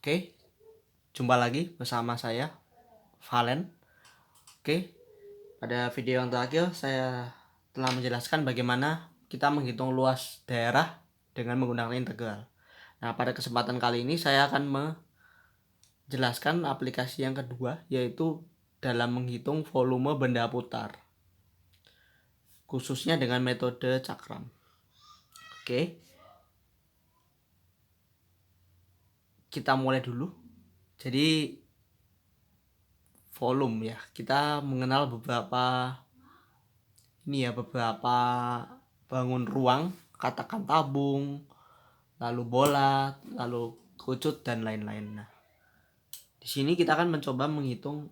Oke, jumpa lagi bersama saya, Valen. Oke, pada video yang terakhir saya telah menjelaskan bagaimana kita menghitung luas daerah dengan menggunakan integral. Nah, pada kesempatan kali ini saya akan menjelaskan aplikasi yang kedua, yaitu dalam menghitung volume benda putar, khususnya dengan metode cakram. Oke, kita mulai dulu. Jadi volume ya, kita mengenal beberapa bangun ruang, katakan tabung, lalu bola, lalu kerucut dan lain-lain. Nah, di sini kita akan mencoba menghitung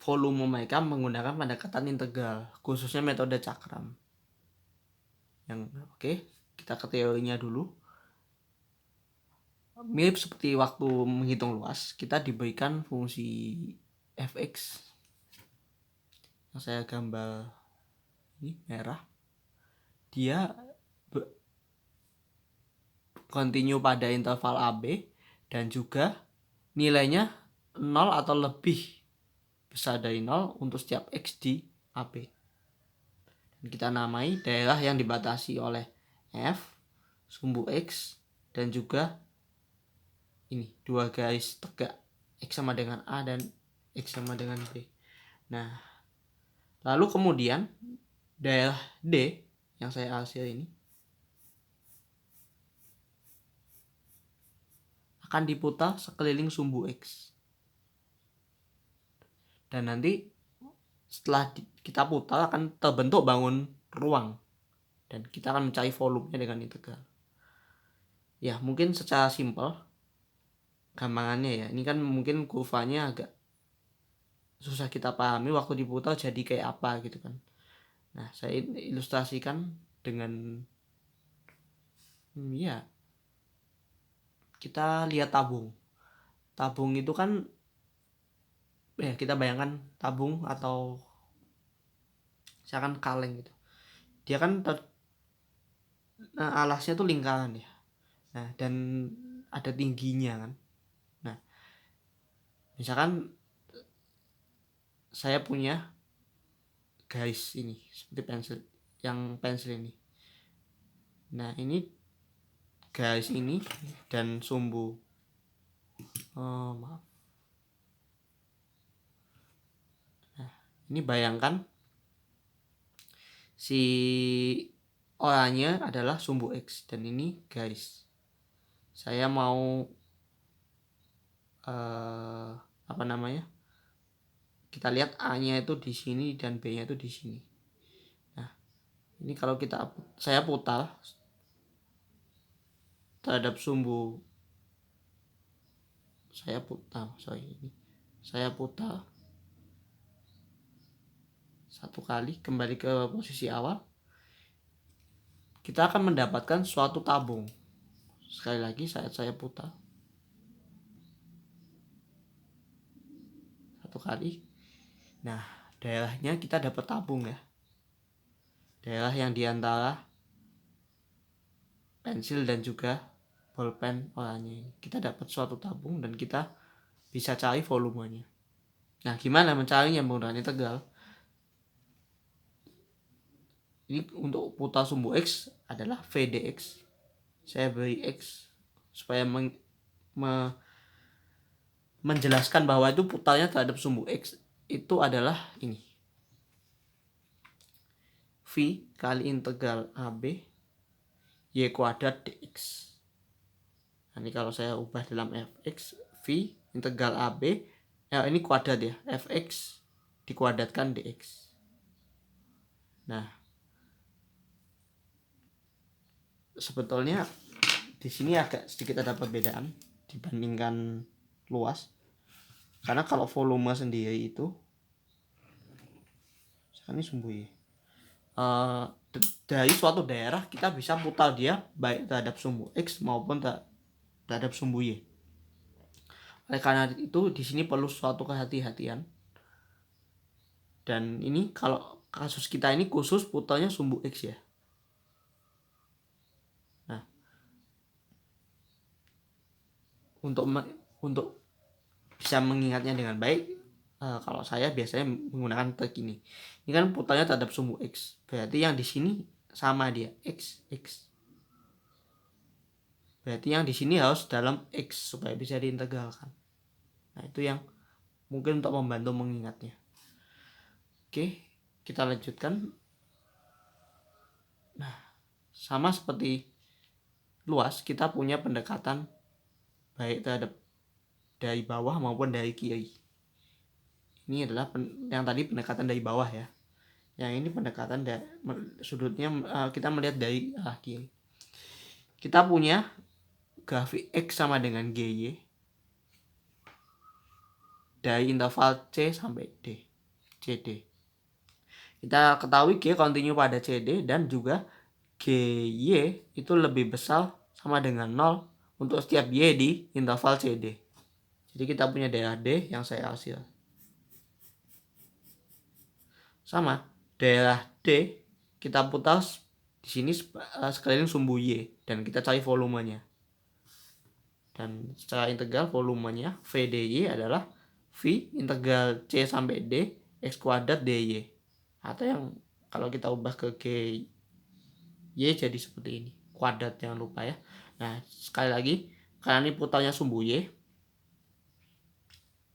volume mereka menggunakan pendekatan integral, khususnya metode cakram. Oke, kita ke teorinya dulu. Mirip seperti waktu menghitung luas, kita diberikan fungsi fx yang saya gambar ini merah. Dia continue pada interval AB dan juga nilainya 0 atau lebih besar dari 0 untuk setiap X di AB. Dan kita namai daerah yang dibatasi oleh F, sumbu X, dan juga ini dua garis tegak X sama dengan A dan X sama dengan B. Nah, lalu kemudian daerah D yang saya arsir ini akan diputar sekeliling sumbu X. Dan nanti setelah kita putar akan terbentuk bangun ruang. Dan kita akan mencari volumenya dengan integral. Ya, mungkin secara simpel gampangannya ya. Ini kan mungkin kurvanya agak susah kita pahami waktu diputar jadi kayak apa gitu kan. Nah, saya ilustrasikan dengan ya, kita lihat tabung. Tabung itu kan ya, kita bayangkan tabung atau misalkan kaleng gitu. Dia kan alasnya tuh lingkaran ya. Nah, dan ada tingginya kan. Nah, misalkan saya punya garis ini seperti pensil ini. Nah, ini garis ini dan sumbu maaf. Nah, ini bayangkan si oranye adalah sumbu X dan ini garis. Saya mau kita lihat A-nya itu di sini dan B-nya itu di sini. Nah, ini kalau saya putar terhadap sumbu, saya putar satu kali kembali ke posisi awal, kita akan mendapatkan suatu tabung. Sekali lagi saya putar satu kali. Nah, daerahnya kita dapat tabung ya. Daerah yang diantara pensil dan juga bolpen oranye. Kita dapat suatu tabung dan kita bisa cari volumenya. Nah, gimana mencarinya menggunakan integral? Ini untuk putar sumbu X adalah VDX. Saya beri X supaya menjelaskan bahwa itu putarnya terhadap sumbu X itu adalah ini. V kali integral AB Y kuadrat dx. Nah, ini kalau saya ubah dalam fx, V integral AB, ini kuadrat ya, fx dikuadratkan dx. Nah, sebetulnya di sini agak sedikit ada perbedaan dibandingkan luas. Karena kalau volume sendiri itu, ini sumbu Y. Dari suatu daerah kita bisa putar dia baik terhadap sumbu X maupun terhadap sumbu Y. Oleh karena itu di sini perlu suatu kehati-hatian. Dan ini kalau kasus kita ini khusus putarnya sumbu X ya. Nah, untuk bisa mengingatnya dengan baik, kalau saya biasanya menggunakan trik ini. Ini kan putarnya terhadap sumbu X, berarti yang di sini sama dia X. Berarti yang di sini harus dalam X supaya bisa diintegralkan. Nah, itu yang mungkin untuk membantu mengingatnya. Oke, kita lanjutkan. Nah, sama seperti luas, kita punya pendekatan baik terhadap dari bawah maupun dari kiri. Ini adalah yang tadi pendekatan dari bawah ya. Yang ini pendekatan sudutnya kita melihat dari arah kiri. Kita punya grafik X sama dengan GY dari interval C sampai D, CD. Kita ketahui G kontinu pada CD dan juga GY itu lebih besar sama dengan 0 untuk setiap Y di interval CD. Jadi kita punya daerah D yang saya hasil. Sama, daerah D kita putar di sini sekeliling sumbu Y dan kita cari volumenya. Dan secara integral volumenya VDY adalah V integral C sampai D X kuadrat DY. Atau yang kalau kita ubah ke GY jadi seperti ini. Kuadrat jangan lupa ya. Nah, sekali lagi karena ini putarnya sumbu Y.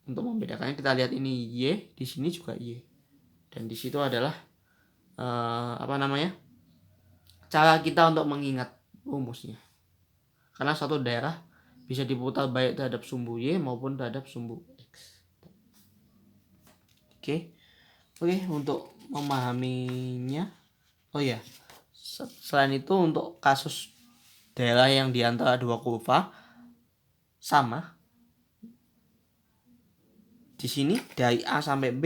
Untuk membedakannya kita lihat ini Y, di sini juga Y. Dan di situ adalah cara kita untuk mengingat rumusnya. Karena satu daerah bisa diputar baik terhadap sumbu Y maupun terhadap sumbu X. Oke, untuk memahaminya, selain itu untuk kasus daerah yang di antara dua kurva sama, di sini dari A sampai B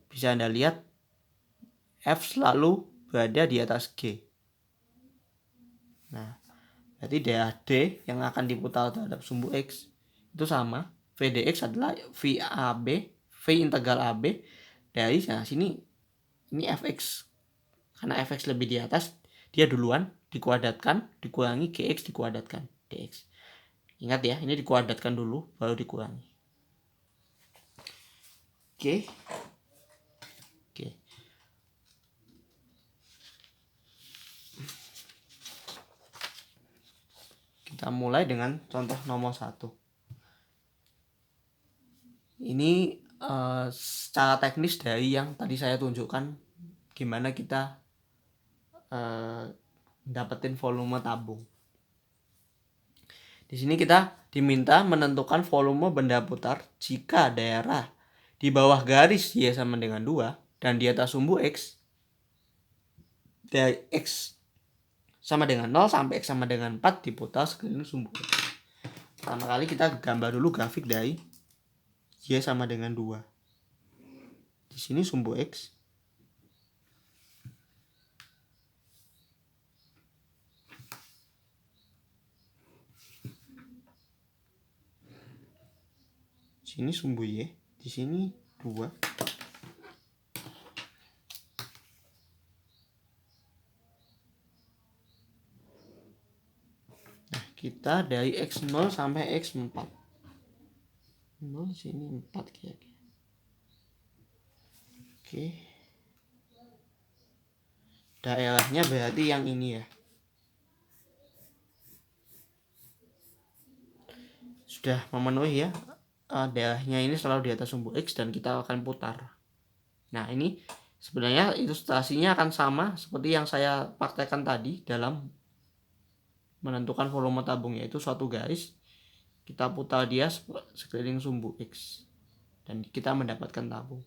bisa Anda lihat F selalu berada di atas G. Nah, berarti daerah D yang akan diputar terhadap sumbu X itu sama. VDX adalah V integral AB dari sini, ini Fx. Karena Fx lebih di atas, dia duluan dikuadratkan, dikurangi Gx dikuadratkan dx. Ingat ya, ini dikuadratkan dulu baru dikurangi. Oke. Kita mulai dengan contoh nomor 1. Ini secara teknis dari yang tadi saya tunjukkan gimana kita dapetin volume tabung. Di sini kita diminta menentukan volume benda putar jika daerah di bawah garis Y sama dengan 2 dan di atas sumbu X dari X sama dengan 0 sampai X sama dengan 4 diputar sekeliling sumbu X. Pertama kali kita gambar dulu grafik dari Y sama dengan 2. Di sini sumbu X. Di sini sumbu Y. Di sini 2. Nah, kita dari X0 sampai X4. 0 sini 4 kira-kira. Oke. Daerahnya berarti yang ini ya. Sudah memenuhi ya. Daerahnya ini selalu di atas sumbu X dan kita akan putar. Nah, ini sebenarnya ilustrasinya akan sama seperti yang saya praktekkan tadi dalam menentukan volume tabung, yaitu suatu garis kita putar dia sekeliling sumbu X dan kita mendapatkan tabung.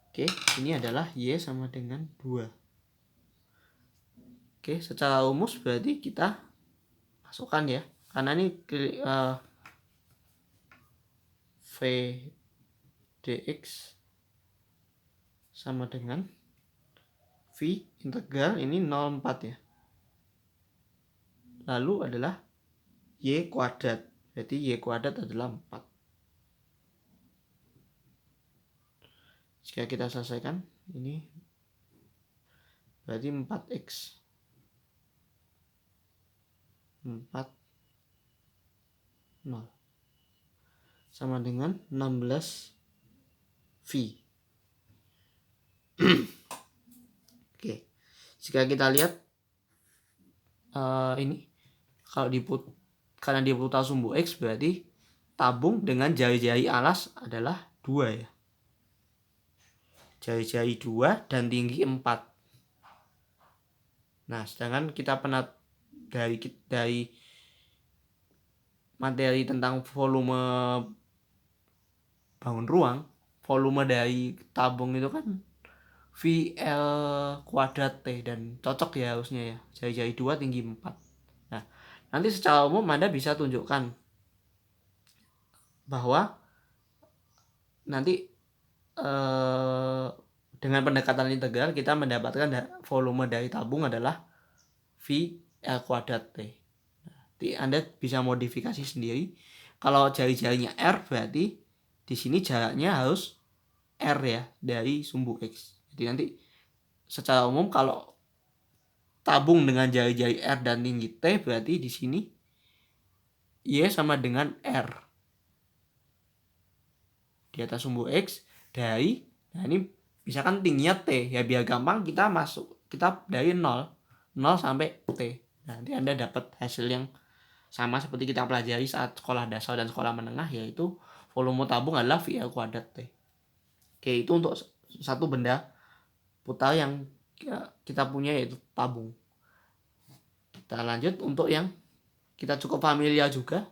Oke, ini adalah Y sama dengan 2. Oke, secara rumus berarti kita masukkan ya, karena ini V dx sama dengan V integral ini 0,4 ya. Lalu adalah Y kuadrat, berarti Y kuadrat adalah 4. Jika kita selesaikan, ini berarti 4X. 4 0 sama dengan 16 V. Oke, jika kita lihat ini kalau karena diputar sumbu X, berarti tabung dengan jari-jari alas adalah 2 ya. Jari-jari 2 dan tinggi 4. Nah, sedangkan kita dari materi tentang volume bangun ruang, volume dari tabung itu kan VL kuadrat T, dan cocok ya harusnya ya, jari-jari 2 tinggi 4. Nah, nanti secara umum Anda bisa tunjukkan bahwa nanti dengan pendekatan integral kita mendapatkan volume dari tabung adalah VL kuadrat T. Nanti Anda bisa modifikasi sendiri. Kalau jari-jarinya R, berarti di sini jaraknya harus R ya, dari sumbu X. Jadi nanti secara umum kalau tabung dengan jari-jari R dan tinggi T, berarti di sini Y sama dengan R di atas sumbu X dari, nah ini misalkan tingginya T ya, biar gampang kita dari 0 sampai T. Nanti Anda dapat hasil yang sama seperti kita pelajari saat sekolah dasar dan sekolah menengah, yaitu volume tabung adalah VL kuadrat T. Oke, itu untuk satu benda putar yang kita punya, yaitu tabung. Kita lanjut untuk yang kita cukup familiar juga.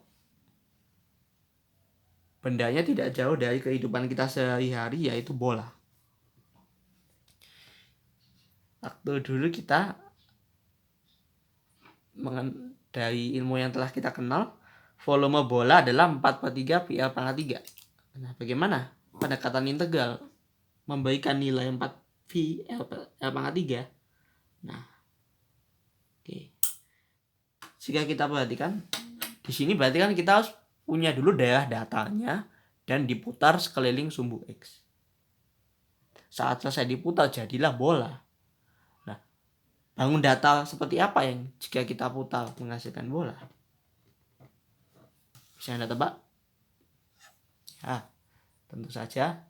Bendanya tidak jauh dari kehidupan kita sehari-hari, yaitu bola. Waktu dulu kita dari ilmu yang telah kita kenal, volume bola adalah 4/3 VL pangkat 3. Nah, bagaimana pendekatan integral memberikan nilai 4 VL pangkat 3? Nah, oke. Jika kita perhatikan di sini, berarti kan kita harus punya dulu daerah datarnya dan diputar sekeliling sumbu X. Saat selesai diputar, jadilah bola. Nah, bangun datar seperti apa yang jika kita putar menghasilkan bola? Bisa Anda tebak? Ya, tentu saja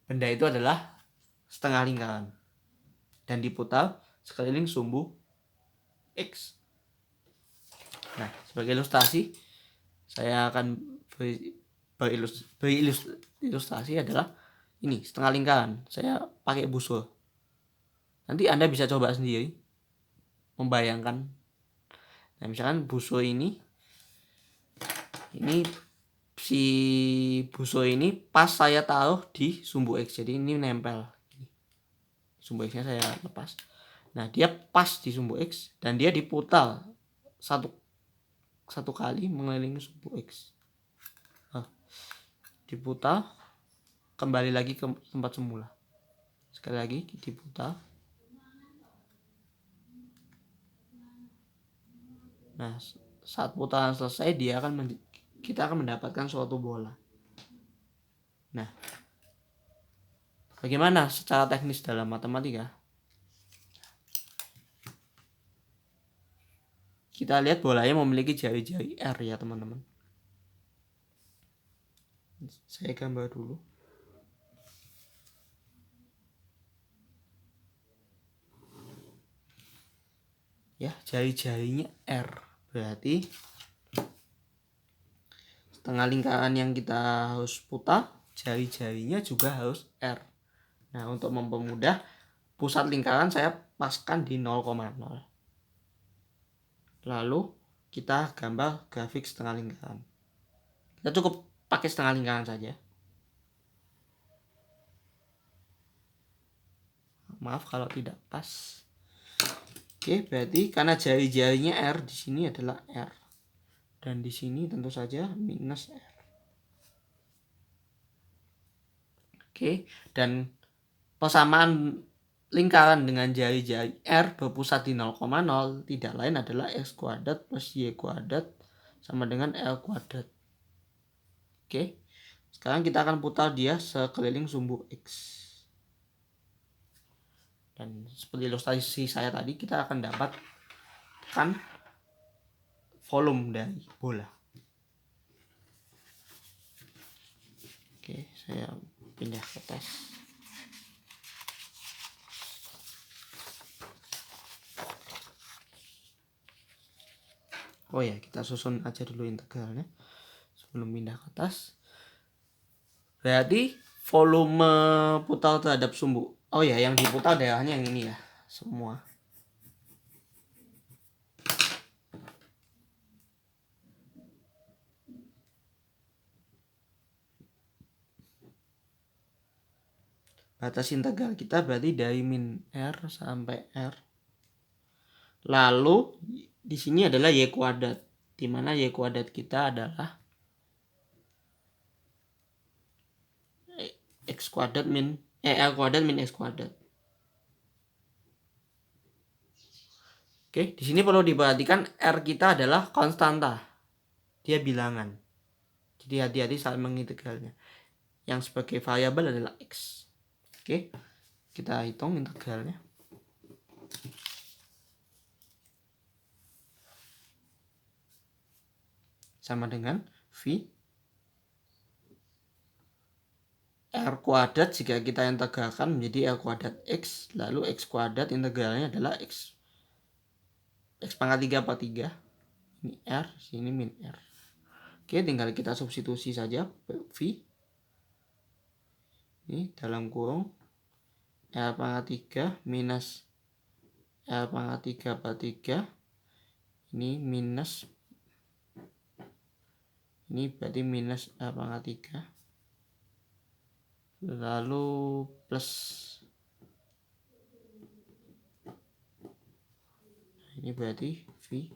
benda itu adalah setengah lingkaran dan diputar sekeliling sumbu X. Nah, sebagai ilustrasi, saya akan ilustrasi adalah ini setengah lingkaran. Saya pakai busur. Nanti Anda bisa coba sendiri membayangkan. Nah, misalkan busur ini si busur ini pas saya taruh di sumbu X, jadi ini nempel. Sumbu X-nya saya lepas. Nah, dia pas di sumbu X dan dia diputar satu kali mengelilingi sumbu X. Diputar kembali lagi ke tempat semula. Sekali lagi diputar. Nah, saat putaran selesai, kita akan mendapatkan suatu bola. Nah, bagaimana secara teknis dalam matematika? Kita lihat bolanya memiliki jari-jari R ya, teman-teman. Saya gambar dulu. Ya, jari-jarinya R. Berarti setengah lingkaran yang kita harus putar, jari-jarinya juga harus R. Nah, untuk mempermudah, pusat lingkaran saya paskan di 0,0. Lalu kita gambar grafik setengah lingkaran. Kita cukup pakai setengah lingkaran saja. Maaf kalau tidak pas. Oke, berarti karena jari-jarinya R di sini adalah R. Dan di sini tentu saja minus R. Oke, dan persamaan lingkaran dengan jari-jari R berpusat di 0,0 tidak lain adalah X kuadrat plus Y kuadrat sama dengan L kuadrat. Oke, sekarang kita akan putar dia sekeliling sumbu X. Dan seperti ilustrasi saya tadi, kita akan dapatkan volume dari bola. Oke, saya pindah ke tes. Oh ya, kita susun aja dulu integralnya sebelum pindah ke atas. Berarti volume putar terhadap sumbu. Oh ya, yang diputar daerahnya yang ini ya, semua. Batas integral kita berarti dari min R sampai R. Lalu di sini adalah Y kuadrat, di mana Y kuadrat kita adalah X kuadrat min R kuadrat min X kuadrat. Oke, di sini perlu diperhatikan R kita adalah konstanta. Dia bilangan. Jadi hati-hati saat mengintegralnya. Yang sebagai variabel adalah X. Oke, kita hitung integralnya. Sama dengan V R kuadrat jika kita integralkan menjadi R kuadrat X, lalu X kuadrat integralnya adalah X pangkat 3 per 3. Ini R, sini min R. Oke, tinggal kita substitusi saja V. Ini dalam kurung R pangkat 3 minus R pangkat 3 per 3. Ini minus, ini berarti minus R pangkat 3. Lalu plus, ini berarti V.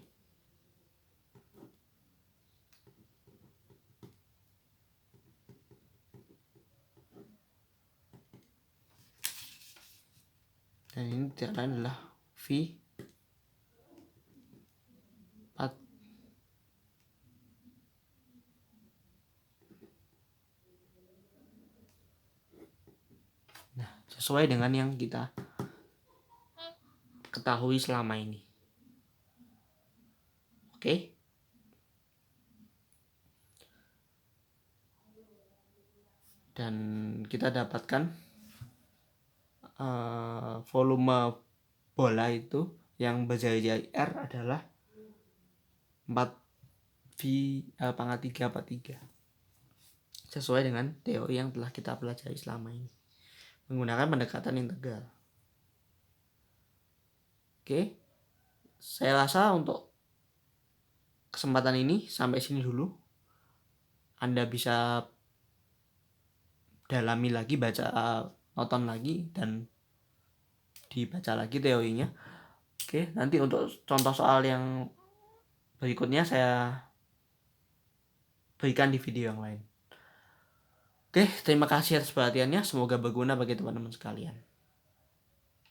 Dan ini tidak lain adalah V 4. Nah, sesuai dengan yang kita ketahui selama ini. Oke. Dan kita dapatkan volume bola itu yang berjari-jari R adalah 4 V R pangkat 3 per 3. Sesuai dengan teori yang telah kita pelajari selama ini menggunakan pendekatan integral. Oke, saya rasa untuk kesempatan ini sampai sini dulu. Anda bisa dalami lagi, baca nonton lagi, dan dibaca lagi teorinya. Oke, nanti untuk contoh soal yang berikutnya saya berikan di video yang lain. Oke, terima kasih atas perhatiannya. Semoga berguna bagi teman-teman sekalian.